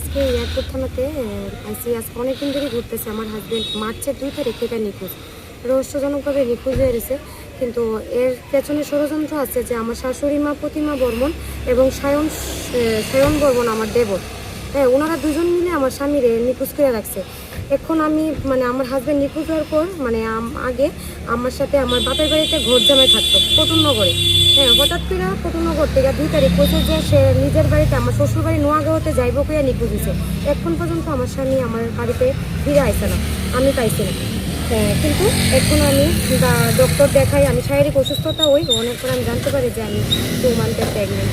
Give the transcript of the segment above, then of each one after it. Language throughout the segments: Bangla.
আজকে এয়ারপোর্ট থানাতে আইসি আজকে অনেকদিন ধরে ঘুরতেছে। আমার হাজব্যান্ড মার্চের 2 তারিখ থেকে নিখোঁজ, রহস্যজনকভাবে নিখোঁজ হয়ে গেছে। কিন্তু এর পেছনে ষড়যন্ত্র আছে যে আমার শাশুড়ি মা প্রতিমা বর্মন এবং সায়ন বর্মন আমার দেবর, হ্যাঁ, ওনারা দুজন মিলে আমার স্বামীরে নিখোঁজ করে রাখছে। এখন আমি আমার হাজব্যান্ড নিখোঁজ হওয়ার পর আগে আমার সাথে আমার বাপের বাড়িতে ঘর জামাই থাকতো পটুনগরে। হ্যাঁ, হঠাৎ করে পটুনগর থেকে 2 তারিখ বলছে যে সে নিজের বাড়িতে আমার শ্বশুর বাড়ি নোয়াগাঁওতে যাইব করে নিখোঁজ হয়েছে। এখন পর্যন্ত আমার স্বামী আমার বাড়িতে ফিরে আসছে না, আমি পাইছি না। হ্যাঁ, কিন্তু এখন আমি ডক্টর দেখাই, আমি শারীরিক অসুস্থতা অনেক পর আমি জানতে পারি যে আমি 2 মান্থের প্রেগনেন্ট।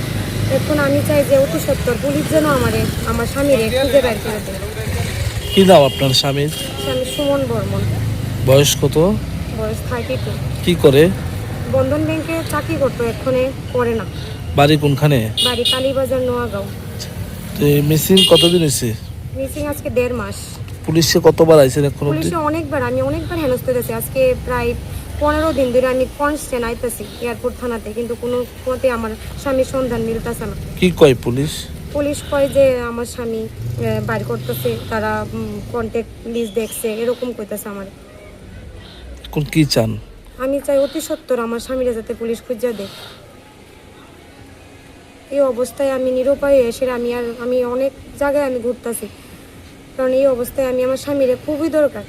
এখন আমি চাই যে অতি সত্বর পুলিশ যেন আমার স্বামীরে খুঁজে বের করে দেয়। কি নাম আপনার স্বামীর? স্বামী সুমন বর্মন, বয়স কত? বয়স 32। কি করে? বন্ধন ব্যাংকে চাকরি করতো, এক্ষণে করে না। বাড়ি কোনখানে? বাড়ি কালীবাজার, নোয়াগাঁও। তো এই মিসিং কতদিন হয়েছে? মিসিং আজকে 1.5 মাস। পুলিশে কতবার আইছেন এখন অবধি? পুলিশে আমি অনেকবার হেনস্থ হয়েছি। আজকে প্রায় 15 দিন ধরে আমি কনস্ট্যান্ট আইতেছি এয়ারপোর্ট থানাতে, কিন্তু কোনো মতে আমার স্বামীর সন্ধান মিলতেছে না। কি কয় পুলিশ? পুলিশ কয় যে আমার স্বামী বাইর করতেছে, তারা কন্ট্যাক্ট লিস্ট দেখছে, এরকম কইতেছে আমার। কোন কি চান? আমি চাই অতি সত্বর আমার স্বামীরা যাতে পুলিশ খুঁজে দেয়। এই অবস্থায় আমি নিরুপায় এসে আমি অনেক জায়গায় আমি ঘুরতেছি, কারণ এই অবস্থায় আমি আমার স্বামীরে খুবই দরকার।